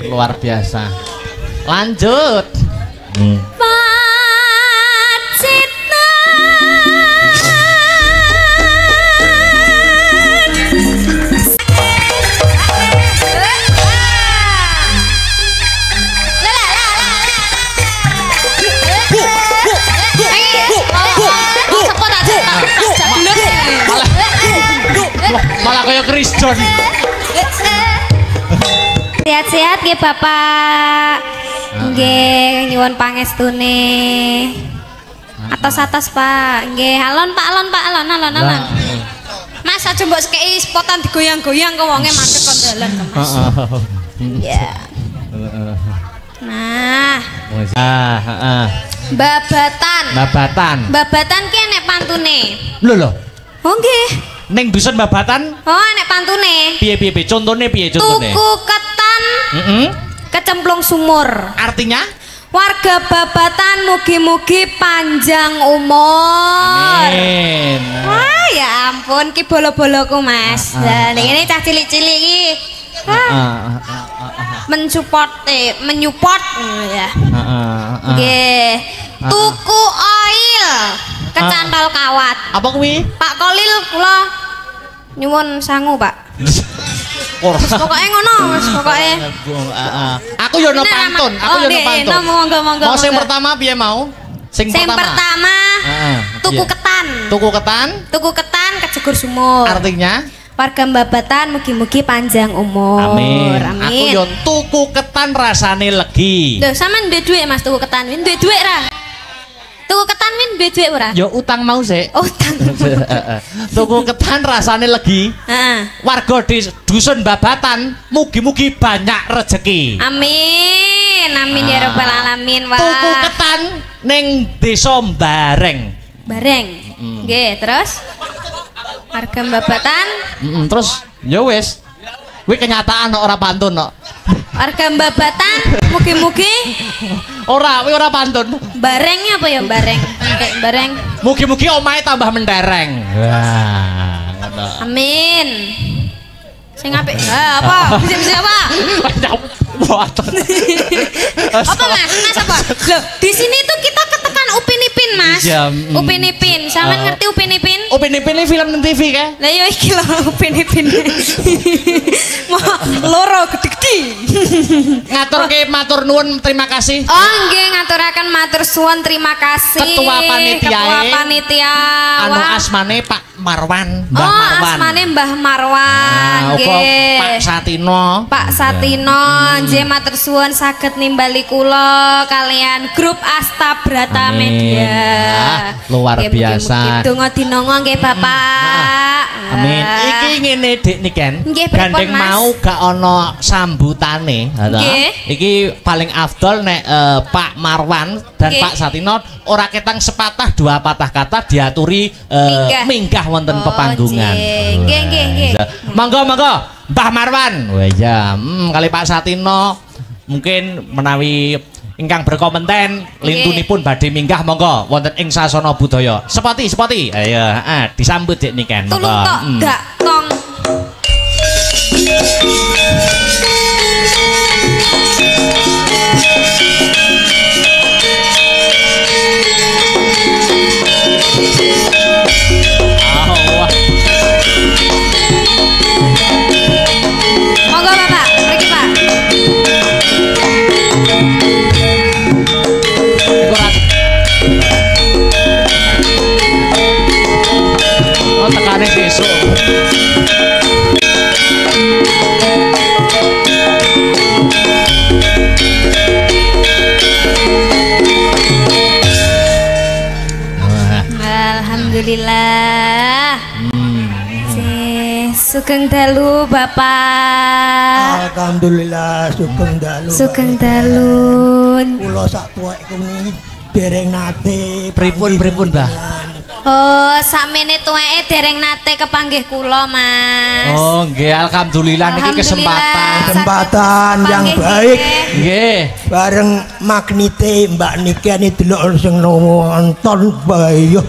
luar biasa. Lanjut. Malah kayak Kriston. Sehat-sehat nggih Bapak. Nggih nyuwun pangestune. Atas-atas Pak. Nggih, alon Pak, alon. Mas aja mbok sekei spotan digoyang-goyang kok wonge macet kon dalan kok Mas. Ya. Nah. Babatan ki enek pantune. Lho. Oh nggih. Ning dusun babatan? Oh enek pantune. Piye? Contone piye contone? Tuku ketan. Kecemplung sumur. Artinya? Warga babatan mugi-mugi panjang umur. Amin. Wah ya ampun ki bolo-boloku Mas. Lah ini cah cilik-cilik iki. Menyupport ya. Nggih. Tuku oil kecantol kawat. Apa kuwi? Pak Kolil kula nyuwun sangu, Pak. Pokoknya ngono, Mas, pokoknya. Aku yo ono pantun, Monggo. Mau sing pertama piye mau? Sing pertama tuku ketan. Tuku ketan kejegur sumur. Artinya warga babatan mugi-mugi panjang umur. Amin. Aku yo tuku ketan rasane legi. Lho, sampean duwe dhuwit Mas tuku ketan? Duwe dhuwit ra? Tuku ketan win duwe dhuwit ora? Yo utang mau sik. Utang. Tuku ketan rasane legi. Warga di dusun babatan mugi-mugi banyak rezeki. Amin. Amin ya rabbal alamin. Wah. Tuku ketan ning desa Bareng. Nggih, terus warga babatan terus ya wis. Kuwi kenyataan ora pantun kok. Warga babatan mugi-mugi kuwi ora pantun. Barengnya apa ya bareng? Mugi-mugi omahe tambah mentereng. Wah, ngono. Amin. Sing apik. Apa? Bisa apa? Apa Mas apa? Loh, di sini tuh kita ketekan Upin Ipin Mas. Upin Ipin. Sampeyan ngerti Upin Ipin? Upin Ipin ini film TV kan? Lah yo iki lho Upin Ipin. Loro gede-gede. Ngaturke matur nuwun terima kasih. Oh nggih ngaturaken matur suwun terima kasih. Ketua panitia. Anu asmane Pak Marwan, Mbah Marwan. Oh asmane Mbah Marwan. Nggih. Pak Satino nggih matur suwun saged nimbali kula kalian grup Astabrata Media. Luar biasa. Donga dinongo nggih Bapak. Amin. Iki ngene Dik Niken. Gandeng mau gak ana sambutane. Iki paling afdol nek Pak Marwan dan Pak Satino ora ketang sepatah dua patah kata diaturi minggah wonten pepanggungan. Nggih. Monggo Mbah Marwan. Wah ya, kali Pak Satino mungkin menawi ingkang berkompeten lintunipun badhe minggah monggo wonten ing sasana budaya. Sepati. Ayo, disambut Dik Niken. Tulung tok gak tong. Monggo Bapak, pergi Pak. Oh tekane besok. Alhamdulillah. Sugeng dalu Bapak. Alhamdulillah sugeng dalu. Sugeng dalu. Kula sak tuwek kuwi dereng nate. Pripun Mbah? Oh, sakmene tuweke dereng nate kepanggih kula, Mas. Oh, nggih alhamdulillah niki kesempatan yang baik. Nggih. Bareng magnite Mbak Niken delok sing nonton bae.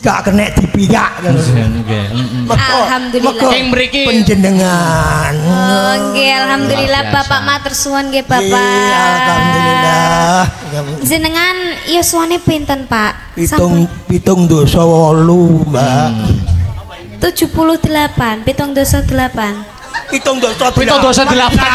gak kena dipiyak nggih alhamdulillah ing mriki panjenengan nggih alhamdulillah Bapak matur suwun nggih Bapak alhamdulillah jenengan yuswane pinten Pak pitung dosa 8 Mbak 78 pitung dosa 8 pitung dosa 8 ya Pak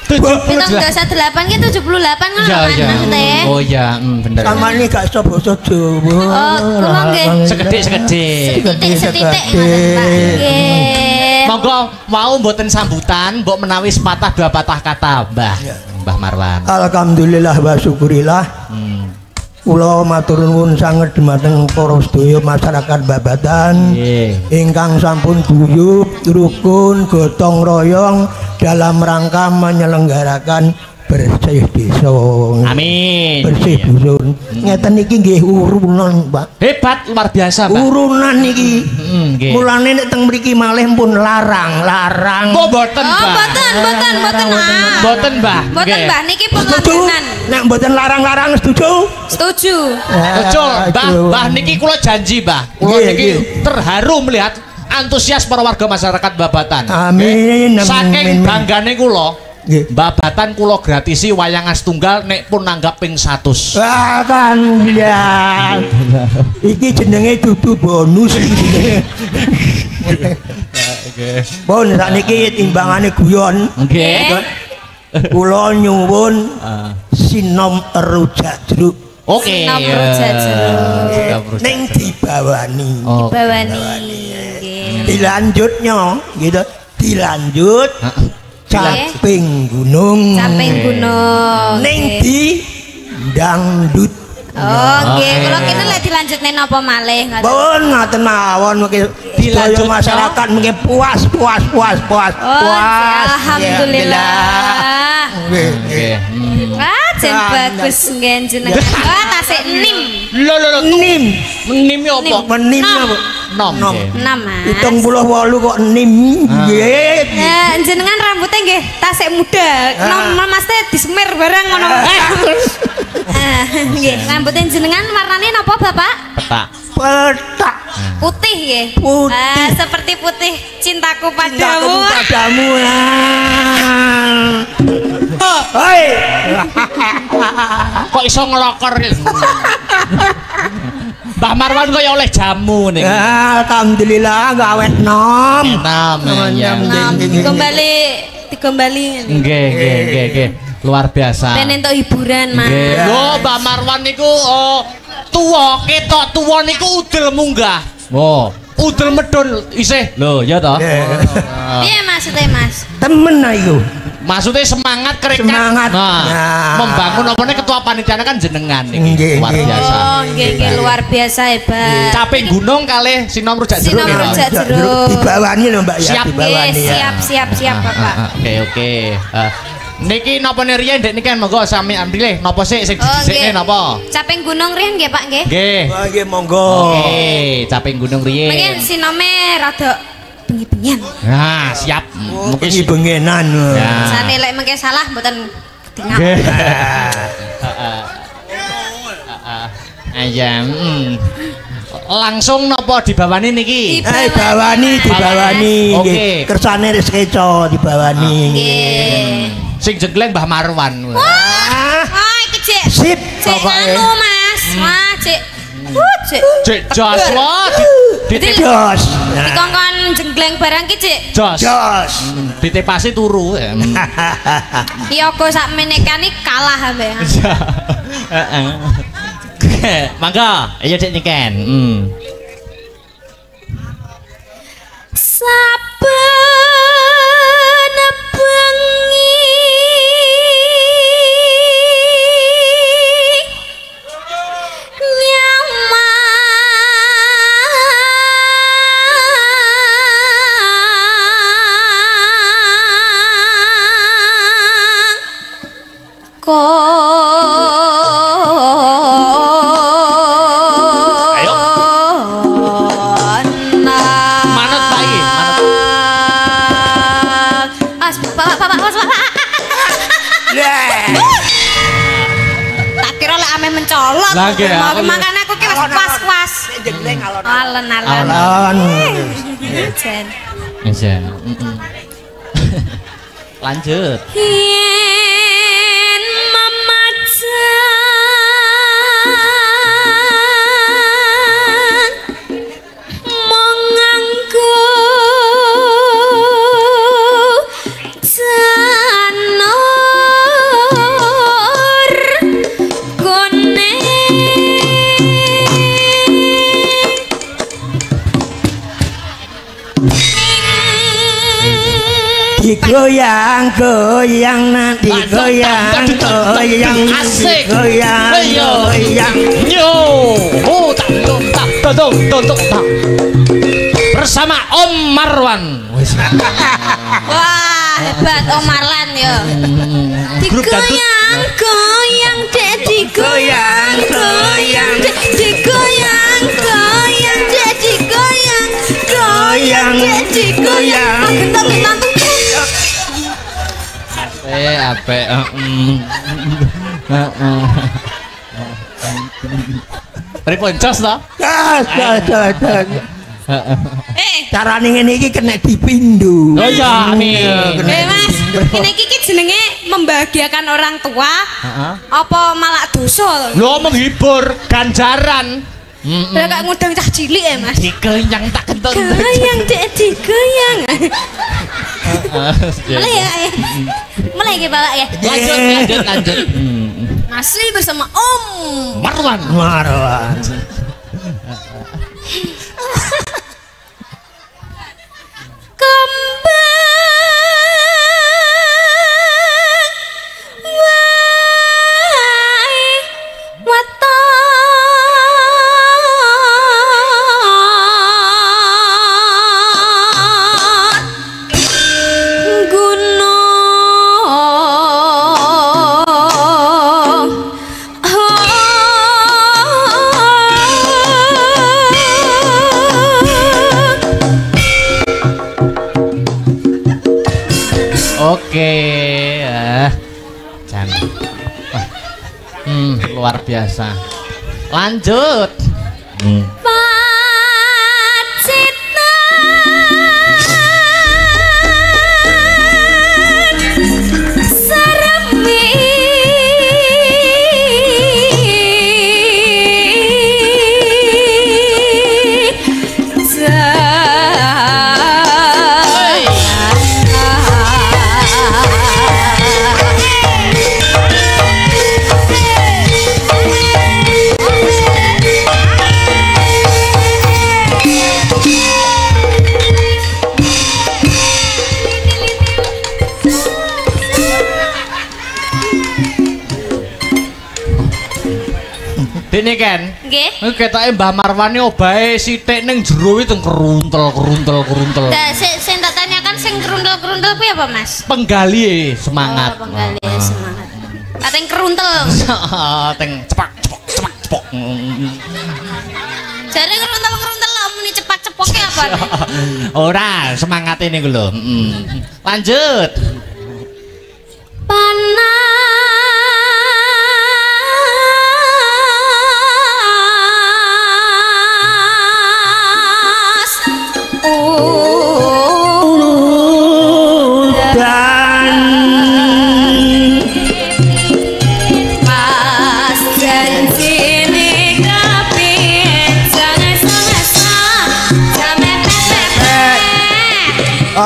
pitung dosa 8 ki 78 ngono kan maksudnya oh iya bener samane gak iso basa Jawa oh kula nggih setitik monggo mau mboten sambutan mbok menawi sepatah dua patah kata Mbah Marwan alhamdulillah wa syukurillah kula matur nuwun sanget dhumateng para sedaya masyarakat Babatan ingkang sampun guyub rukun gotong royong dalam rangka menyelenggarakan bersih desa. Amin. Bersih dusun. Ngeten iki nggih urunan, Pak. Hebat luar biasa, Pak. Urunan iki. Nggih. Mulane nek teng mriki malih pun larang. Kok mboten, Pak? Mboten, Mbah. Mboten, Mbah. Niki penganggunan. Nek mboten larang-larang setuju? Setuju. Betul, Mbah niki kula janji, Mbah. Kula niki terharu melihat antusias para warga masyarakat Babatan. Amin. Saking banggane kula Babatan kula gratisi wayangan setunggal nek pun nanggap ping 100. Kan ya. Iki jenenge dudu bonus iki. Nggih. Pun sakniki timbangane guyon. Nggih. Kula nyuwun sinom rujak jeruk. Oke. Sinom rujak jeruk. Ning dibawani. Nggih. Dilanjutnya gitu. Dilanjut. Caping gunung ning di dangdut nggih kula kene lek dilanjutne napa malih ngoten pun ngoten mawon mengki dilanjut masyarakat mengki puas alhamdulillah nggih jen bagus nggih jenengan tasik nim lho nim yo apa nim apa nom 78 kok nim nggih jenengan rambutnya nggih tasik muda nom Mas teh disemir barang ngono nggih rambutnya jenengan warnane napa Bapak petak putih nggih seperti putih cintaku padamu hei kok iso ngelokor Mbah Marwan kaya oleh jamu nih. Alhamdulillah gawet nom. Dikembali. Nggih. Luar biasa. Ben entuk hiburan, Mas. Lho, Mbah Marwan niku tuwa, ketok tuwa niku udel munggah. Udel medun isih. Lho, ya toh. Piye maksudnya, Mas? Temen iku. Maksudnya semangat kerekat membangun apa ketua panitianya kan jenengan ini luar biasa luar biasa hebat capek gunung kali sinom rujak jeruk dibawani lho Mbak ya siap Bapak oke niki napa riyen ndek niki monggo sami ambilih napa sik sing didisikne napa capek gunung riyen nggih Pak nggih nggih monggo oke capek gunung riyen mungkin sinome rada bengi-bengian. Nah, siap. Mungkin bengenan. Sane lek mengke salah mboten ketinggal. Ayam. Langsung napa dibawani niki? Dibawani. Nggih. Kersane wis keco dibawani nggih. Sing jengleng Mbah Marwan. Wah, iki Cik. Sip, pokoke. Mas. Wah, Cik. Cik jos wae jos dikongkon jenggleng barang ki Cik jos ditepasi turu iya kok sak menekani kalah ambe mangga ayo Cik niken saben bengi ayo manut bayi kira lek ame mencolot. Makane aku ki wis pas-pas. Jengleng alon-alon. Alon. Jen. Jen. Lanjut. Yen mamajan monganggo janur gone digoyang nanti goyang asik goyang yo tak bersama Om Marwan. Wah hebat Om Marlan yo. Digoyang dek digoyang dek digoyang dek digoyang dek digoyang. Apik. Pripun jos to? Carane ngene iki kena dipindho. Oh iya, amin. Mas, ini iki jenenge membahagiakan orang tua. Apa malah dosa lho? Lho menghibur ganjaran. Lah kok ngundang cah cilik ya, Mas? Digoyang tak kentut. Goyang dek digoyang. Mulai ya. Mulai ke Bapak ya. Lanjut. Masih bersama Om Marwan. Oke, luar biasa. Lanjut. Dene kan? Nggih. Ketoke Mbah Marwan iki obahe sithik ning jero iki teng keruntel. Lah sing tak tanyakan sing keruntel kuwi apa, Mas? Penggali semangat. Oh, penggali semangat. Kateng keruntel. Teng cepak. Jare keruntel muni cepak-cepoke apa? Ora, semangat ini lho. Lanjut. Panas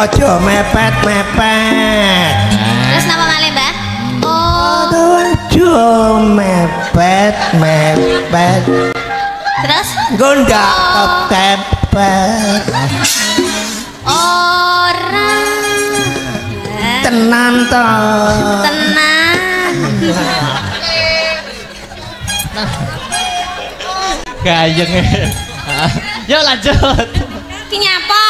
ojo mepet. Terus napa malih, Mbah? Ojo mepet. Terus gondak kepepet. Orang tenan to. Tenan. Gayeng. Yuk lanjut. Ki nyapa?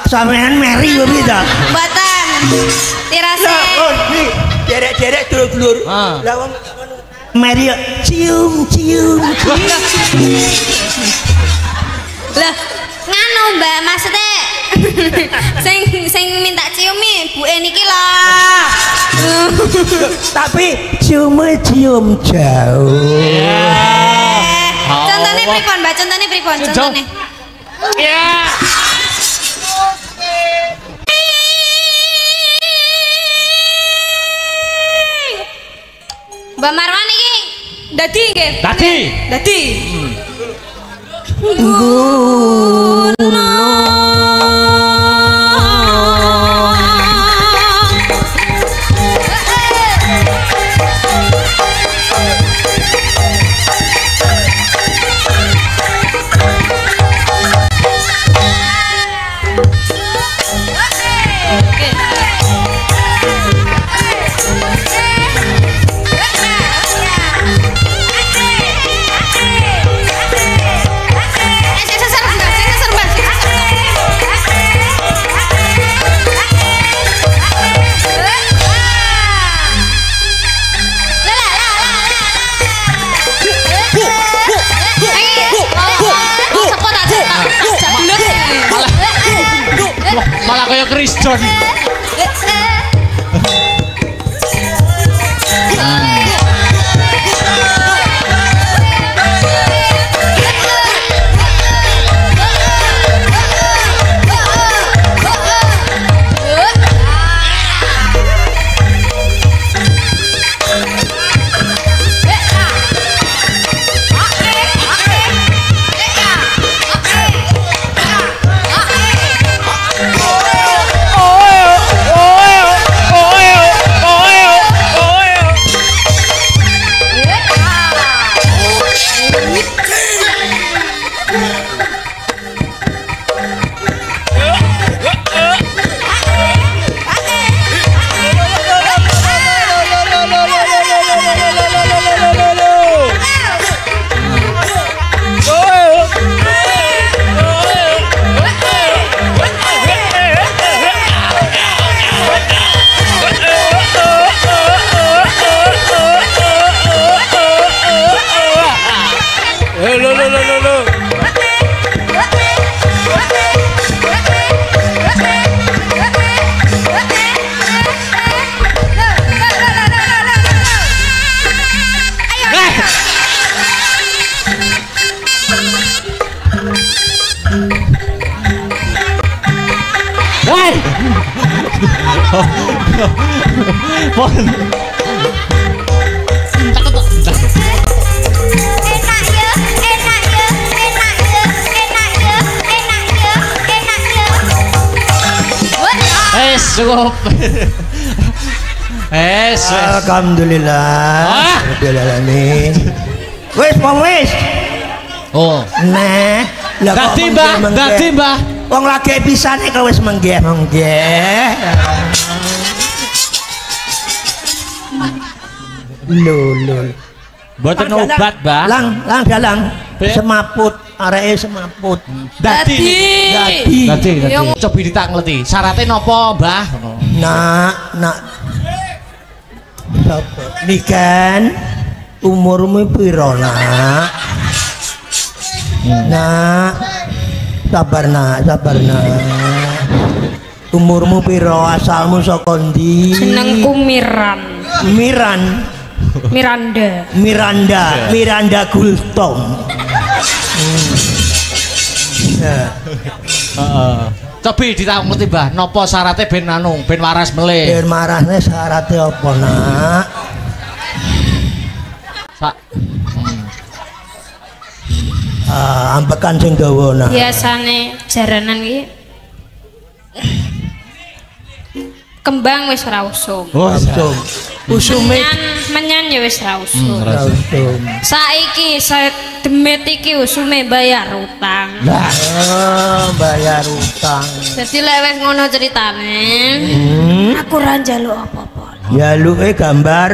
Sampean meri kok piye ta? Mboten. Tirase. Lah, iki derek-derek dulur-dulur. Lah wong meri cium. Lah, nganu Mbak maksudnya sing minta ciumi buke niki lho. Tapi ciumnya cium jauh. Contohnya pripon, Mbak, contohnya pripon, contohnya. Ya. Mbak Marwan iki dadi nggih. Dadi. Malah kayak Kriston. Cukup. Alhamdulillah. Alhamdulillah. Wis, wis. Oh. Nah, dadi Mbah. Wong lagi pisane kok wis menggeh. Lho. Mboten obat, Mbah. Lang. Semaput, areke semaput. Dadi. Coba ditangleti. Syaratnya napa, Mbah? Nak. Nikan umurmu piro, Nak? Nak. Sabar, Nak. Umurmu piro, asalmu saka ndi? Jenengku Miranda Gultom. Coba ditangleti, Mbah. Napa syaratnya ben waras melih? Ben marasne syaratnya apa, Nak? Ambekan sing dawa, Nak. Biasane jaranan iki kembang wis ora usum. Usume menyan ya wis ra usum. Saiki demit iki usume bayar utang. Lah, bayar utang. Dadi lek wis ngono ceritane, aku ora njaluk apa-apa. Njaluke gambar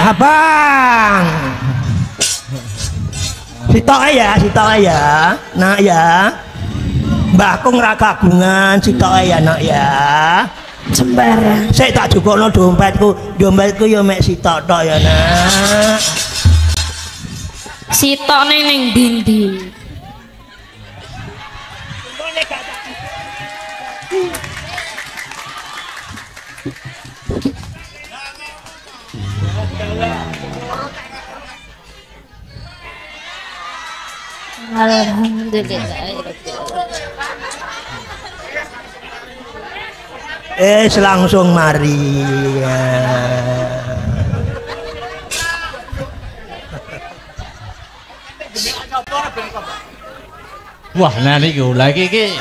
abang. Sitoke ya, Nak ya. Mbahku ora kagungan, sitoke ya, Nak ya. Sembarang. Sik tak jukokno dompetku ya mek sitok tok ya, Nak. Sitok ning ndi? Alhamdulillah. Langsung mari. Wah, nah niku lagi iki.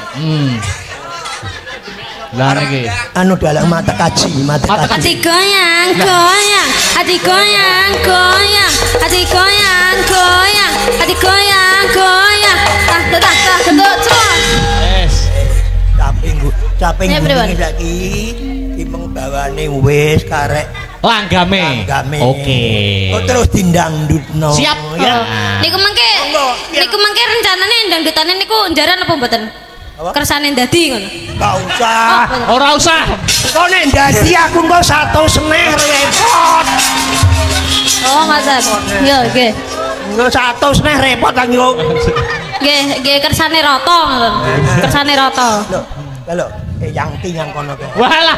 Lah niki. Anu dalam mata kaji, mata kaji. Hati goyang, goyang, hati goyang, goyang, hati goyang, goyang, hati goyang, goyang. Tak gendut semua. Wes. Caping saiki timeng bawane wis karek langgame. Oke. Kok terus dindangdutno. Siap. Ya. Niku mengke rencanane ndangdutane niku njaran apa mboten? Kersane ndadi ngono. Enggak usah. Ora usah. Kok nek ndadi aku engko 100 repot. Oh, ngaten. Yo, nggih. Engko 100 repot kan yo. Nggih kersane rata ngoten. Kersane rata. Lho, yang yang kono kae. Walah.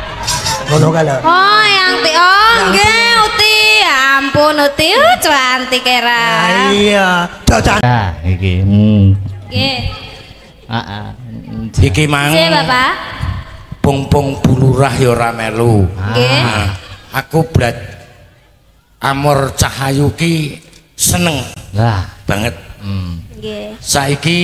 Kono kae lho. Oh, yang ti. Oh, nggih, Uti. Ampun, Uti. Cantik era. Iya, docan. Nah, iki. Nggih. Heeh. Iki mang. Nggih, Bapak. Pung-pung bulurah ya ora melu. Nggih. Aku blat Amor Cahayu ki seneng Lah, banget. Nggih. Saiki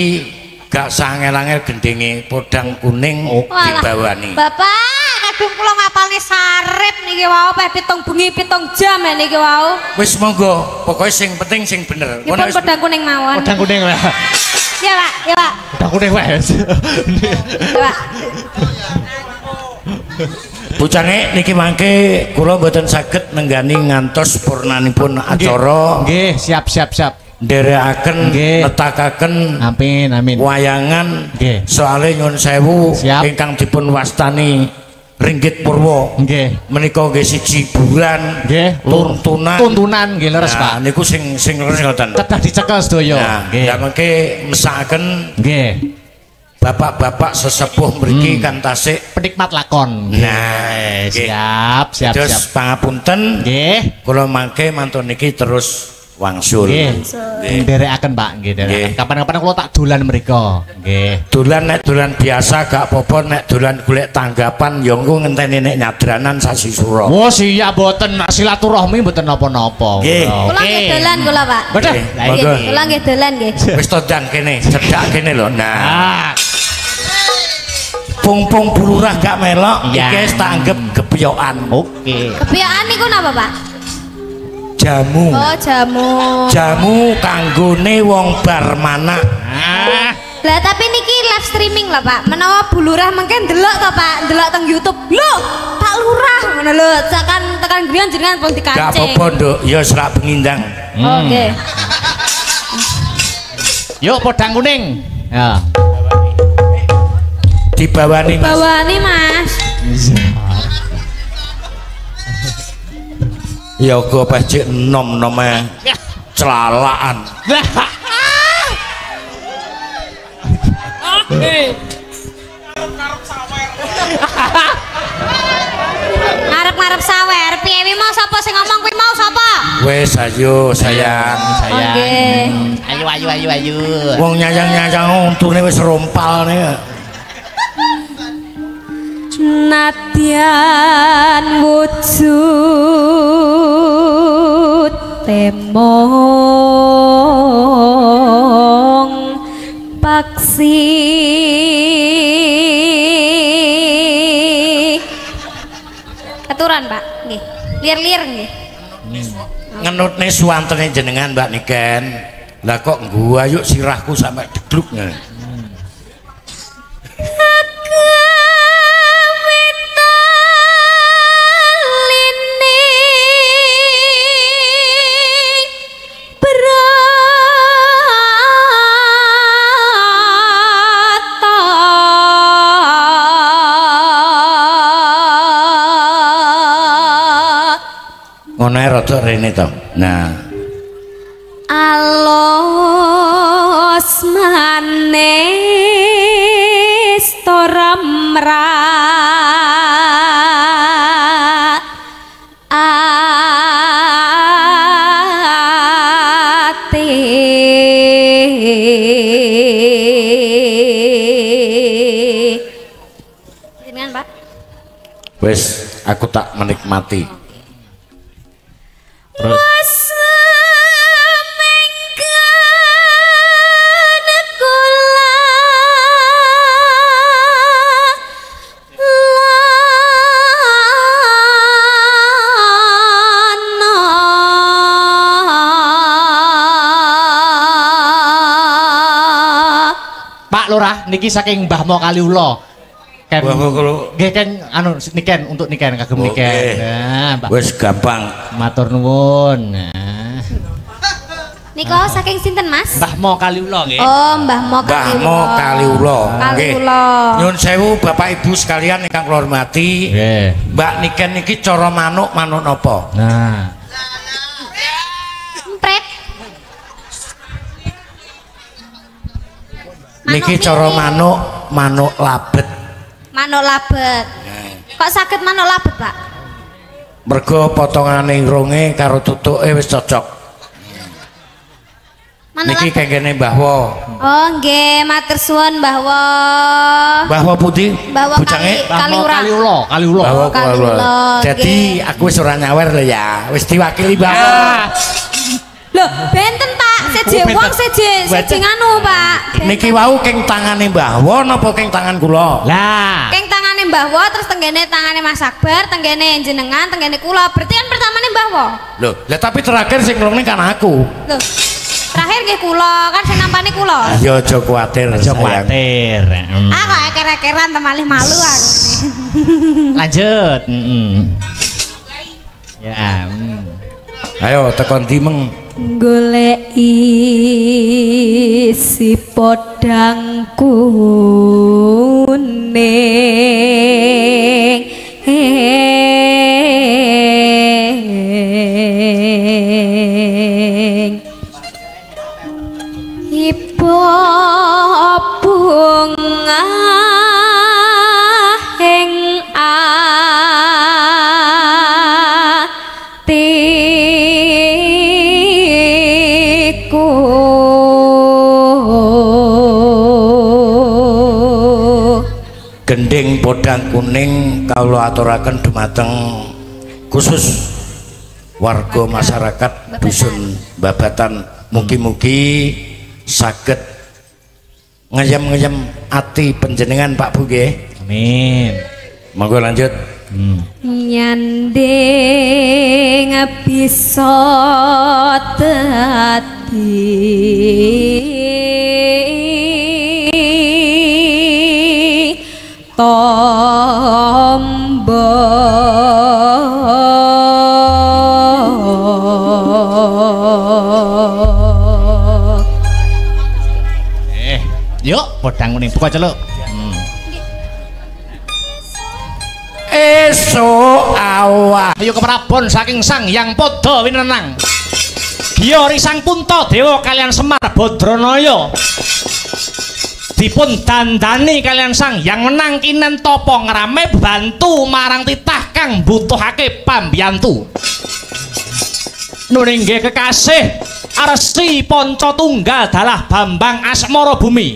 gak sangel-angel gendenge podang kuning dibawani. Bapak, kadung kula ngapalne sarip niki wau peh 7 bengi 7 jam niki wau. Wis monggo, pokoke sing penting sing bener. Nipun podang kuning mawon. podang kuning wae. Ya, Pak. Ya, Pak. Podang kuning wae. Ya, Pak. Pucane niki mangke kula mboten saged nenggani ngantos purnanipun acara. Nggih, siap. Nderekaken netakaken Amin. wayangan Nggih. soale nyun sewu Siap. ingkang dipun wastani Ringgit Purwo. Nggih. Menika nggih siji bulan Nggih. Tuntunan nggih leres, Pak. Niku sing leres ngoten. Kedah dicekel sedaya. Nah, ya mengke mesakaken Nggih. bapak-bapak sesepuh mriki kan tasik Penikmat lakon. Nah, siap. Terus pangapunten Nggih. kula mangke mantun niki terus wangsul. Nggih. Nderekaken, Pak. Nggih, nderekaken. Kapan-kapan kula tak dolan mriko. Nggih. Nek dolan biasa gak apa-apa, nek dolan golek tanggapan ya engko ngenteni nek nyadranan sasi sura. Oh, siap mboten silaturahmi mboten napa-napa. Nggih. Kula nggih dolan kula, Pak. Betul. Monggo. Kula nggih dolan nggih. Wis to ndang kene, cedhak kene lho. Nah, Ah, pung-pung bulurah gak melok, Iya. iki wis tak anggap gebiyokan. oke. Kebiasaan niku napa, Pak? Jamu. Oh, jamu. Jamu kanggone wong bar manak. Ah, Lah tapi niki live streaming lah, Pak. Menawa bulurah mungkin delok to, Pak. Delok teng YouTube. Loh, Pak Lurah ngono lho. Tekan griyan jenengan pun Gak dikancing. apa-apa, Nduk. Ya serak pengindang. Oke. Yuk podang kuning. Ya. Dibawani, Mas. Bawani, Mas. Ya go pecik nom-nome celalaan. Ngarep-ngarep sawer. Piye wi mau sapa sing ngomong kuwi mau sapa? Wes ayo sayang. Oke. Ayo. Wong nyayang-nyayang untune wis rompal nih. Nadyan wujud temong paksi aturan, Pak. Nggih. Lir-lir nggih. Ngenutne suwantene jenengan Mbak Niken. Lah kok ngguayuk sirahku sampai degluk nih. Ngono ae rada rene to. Nah, alos manis toramra ati Jenengan, Pak. Wis, aku tak menikmati. Terus Pak Lurah niki saking Mbah Mo Kaliula. Ken nggih Ken anu niken untuk niken kagem niken. Nah, Mbak. Wis gampang. Matur nuwun. Nah. Nika saking sinten, Mas? Mbah Mo Kaliula nggih. Oh, Mbah Mo Kaliula. Mbah Mo Kaliula. Nggih. Nyun sewu Bapak Ibu sekalian ingkang kula hormati. Nggih. Mbak Niken niki cara manuk napa? Nah. Niki cara manuk labet. Manuk labet. Kok saged manuk labet, Pak? Mergo potongane irunge karo tutuke wis cocok. Niki kengkene Mbah Wo. Oh, nggih, matur suwun Mbah Wo. Mbah Wo pundi? Mbah Wo Kaliura. Kaliula. Jadi aku wis ora nyawer lho ya. Wis diwakili Mbah Wo. Loh, benten Pak, seje wong seje nganu Pak. Niki wau keng tangane Mbah Wo napa keng tangan kula? Lah. Keng tangane Mbah Wo terus tenggene tangane Mas Akbar, tenggene jenengan, tenggene kula. Berarti kan pertamane Mbah Wo. Loh, lah tapi terakhir sing nglungne kan aku. Loh. Terakhir nggih kula, kan sing nampani kula. Ya aja kuwatir, aja kuwatir. Ah kok eker-ekeran temalih malu aku. Lanjut. Ya. Ayo tekan ndi meng. Goleki si podang kuning ipo bunga ing gending podang kuning kawula aturaken dumateng khusus warga masyarakat dusun Babatan, mugi-mugi saged ngeyem-ngeyem ati panjenengan Pak Bu nggih. Amin. Monggo lanjut. Nyanding bisa dadi tombo yuk podang kuning buka celuk. Esok awak ayo keprabon saking sang yang podo winenang Giya Risang Punta Dewa kalian Semar Badranaya dipun dandani kalian sang yang menang kinen topo ngerame bantu marang titah kang butuhake pambiyantu nuninggih kekasih Arsi Panca Tunggal dalah Bambang Asmara Bumi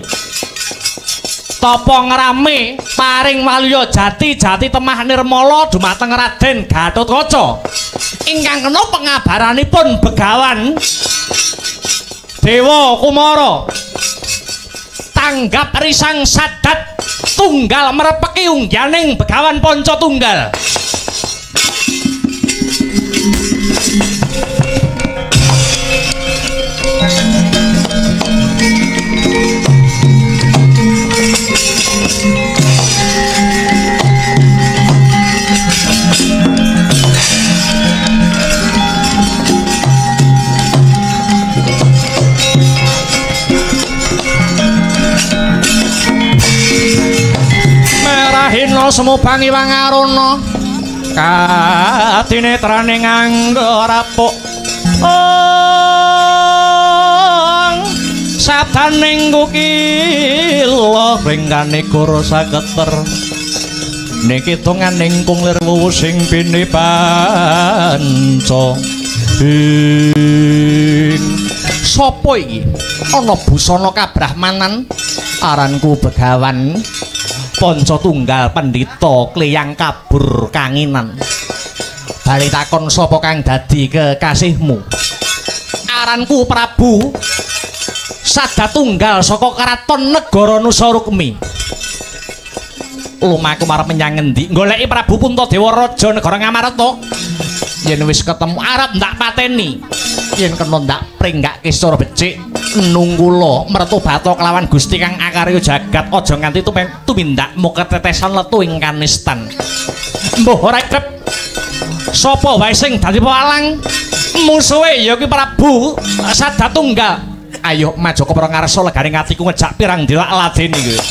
topo ngerame paring waluya jati temah nirmala dumateng Raden Gatotkaca ingkang kena pengabaranipun Begawan Dewa Kumara tanggap risang sadat tunggal merepeki ungganing Begawan Panca Tunggal Hina semubangi wangarana katinetrane nganggo rapuk sataning kukila ringane kura saketer niki tunganing kunglir wuwu sing bini panca sapa iki ana busana kabrahmanan aranku Begawan Panca tunggal pendhita kleyang kabur kanginan. Bali takon sapa kang dadi kekasihmu? Aranku Prabu Sadatunggal saka Karaton Negara Nusarukmi. Lumaku marep menyang ngendi? Goleki Prabu Puntadewa Raja Negara Ngamarta. Yen wis ketemu arep ndak pateni. Yen kena ndak pringgake secara becik nunggula mertobata kelawan Gusti kang akarya jagat aja nganti tumindak mung ketetesan letu ing kanistan. Mbah ora krep sapa wae sing dadi pawalang musuhe ya kuwi Prabu Sadatunggal. Ayo maju ke ngarsa legane atiku ngejak pirang dilak ladeni kuwi.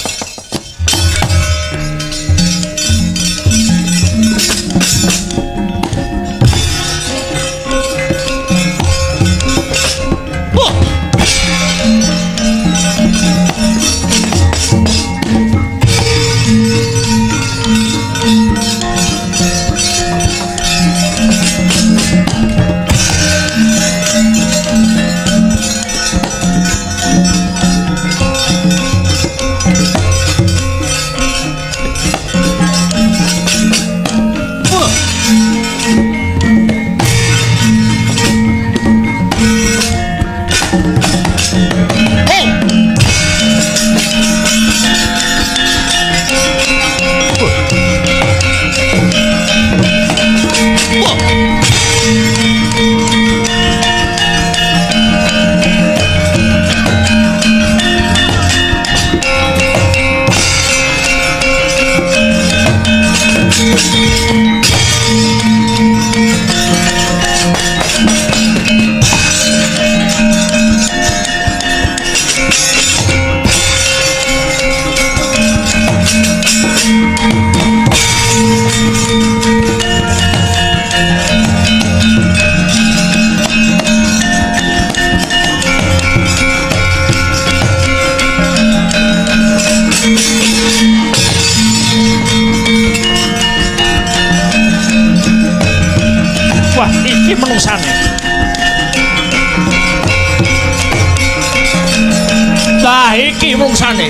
Lah iki mungsane.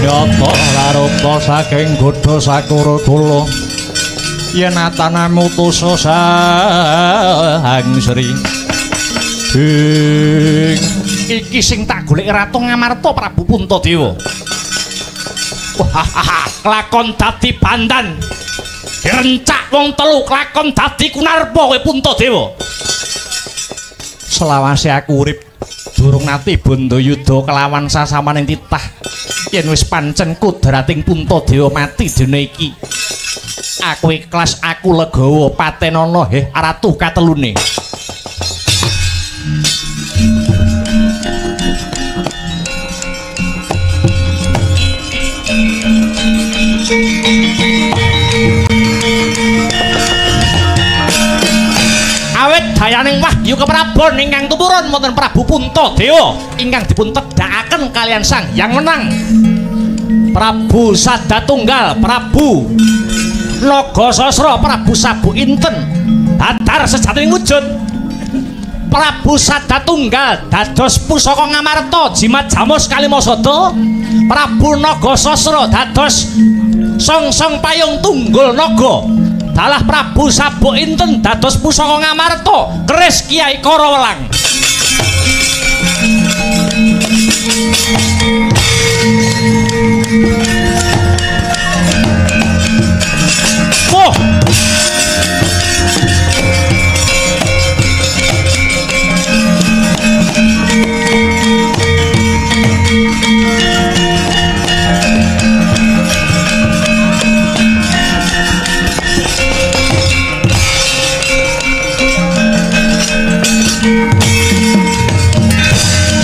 Nyata larupa saking godha sakura kula. Yen atanamu tusa sang Sri. Iki sing tak golek Ratu Ngamarta Prabu Puntadewa. Wah, lakon dadi bandan. Direncak wong telu lakon dadi Kunarpa kowe Puntadewa. Selawase aku urip durung nate bondo yuda kelawan sasamaning titah. Yen wis pancen kudrating Puntadewa mati dina iki. Aku ikhlas, aku legawa patenana Ratu katelune. Awit dayaning wahyu keprabon ingkang tumurun wonten Prabu Puntadewa ingkang dipun tedhakaken kalian Sang Hyang Wenang Prabu Sadatunggal, Prabu Nagasasra, Prabu Sabu Inten datar sejatining wujud Prabu Sadatunggal dados pusaka Ngamarta jimat Jamus Kalimasada. Prabu Nagasasra dados songsong payung tunggul naga. Dalah Prabu Sabu Inten dados pusaka Ngamarta keris Kyai Karawelang. Wah,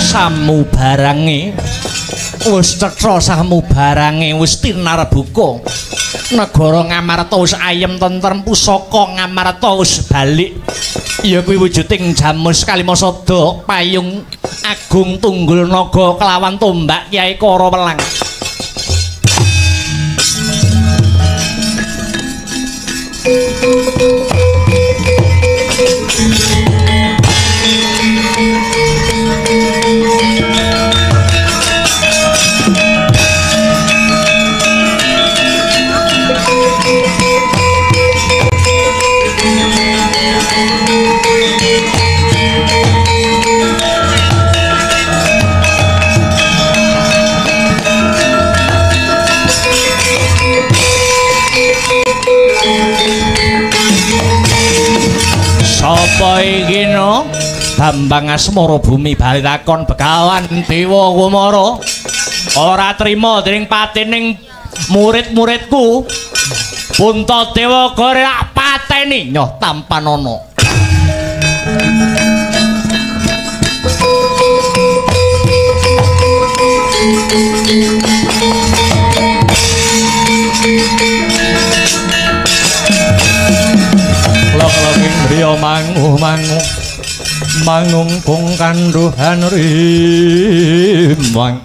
samu barange wis cetha, samu barange wis tinarbuka. Negara Ngamarta wis ayem tentrem, pusaka Ngamarta wis balik. Ya kuwi wujuding Jamus Kalimasada, payung agung tunggul naga kelawan tombak Kyai Karawelang. Sapa iki no? Bambang Asmara Bumi Balitakon Begawan Dewa Kumara. Ora trima dening patining murid-muridku. Puntadewa Gorak pateni nyoh Tampanana. Lok-loking griya mangungkung kanduhan rimang.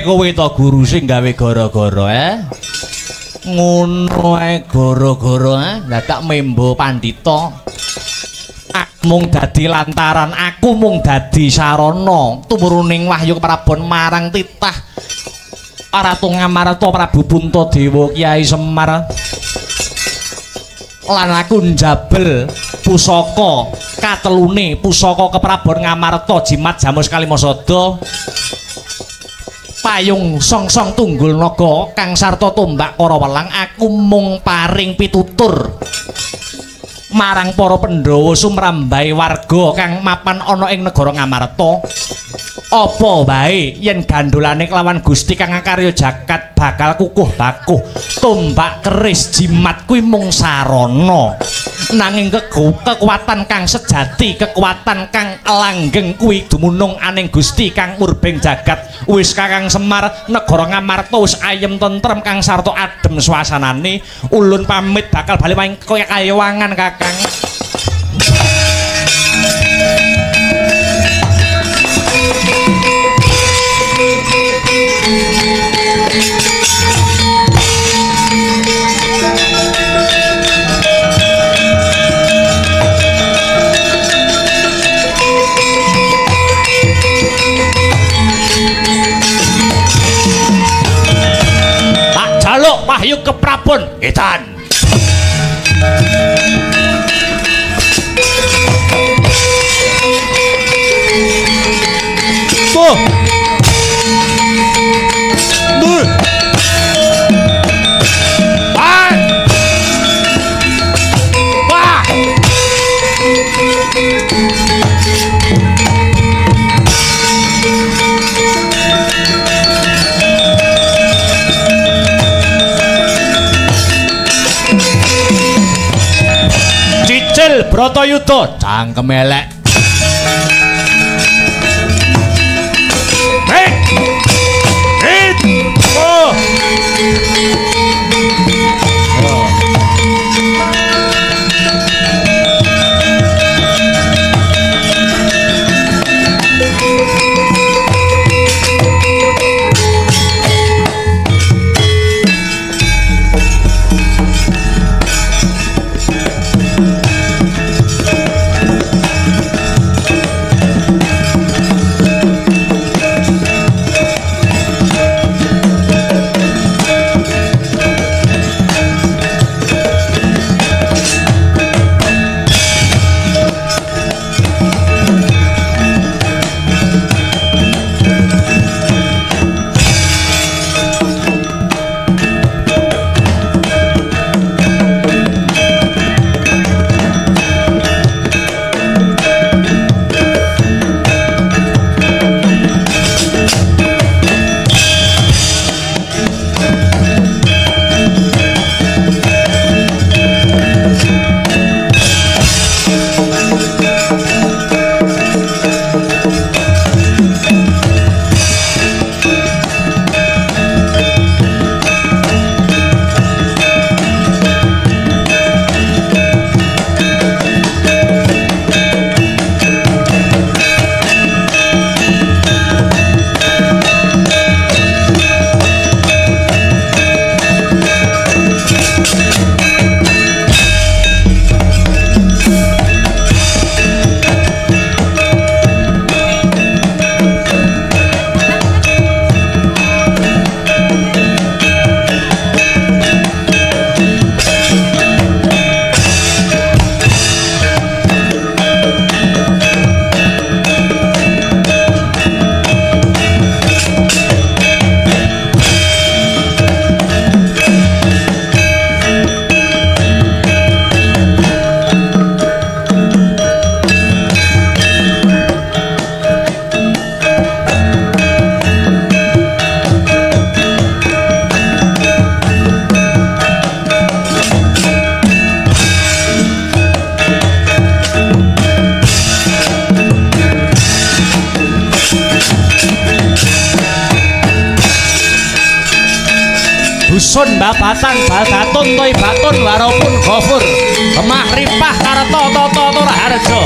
Kowe to guru sing gawe gara-gara ngono ae gara-gara lah tak membo pandita. Mung dadi lantaran aku mung dadi sarana tumruning wahyu keprabon marang titah Ratu Ngamarta Prabu Puntadewa Kyai Semar lan aku njabel pusaka katelune pusaka keprabon Ngamarta Jimat Jamus Kalimasada payung song-song tunggul naga kang sarta tombak para welang aku mung paring pitutur marang para Pandhawa sumrambahe warga kang mapan ana ing negara Ngamarta. Apa bae yen gandolane kelawan Gusti kang karya jagat bakal kukuh bakuh tombak keris jimat kuwi mung sarana nanging kekuatan kang sejati kekuatan kang langgeng kuwi dumunung aning Gusti kang murbeng jagat. Wis Kakang Semar negara Ngamarta wis ayem tentrem kang sarta adem suasanane. Ulun pamit bakal bali maing kaya kayawangan Kakang. Wahyu keprabon edan. Tuh. Duh. Wah. Wah. Cicil Bratayuda cangkem elek. Oh. dusun babatan bagatun toibatun warapun ghafur lemah ripah karta tata tura harja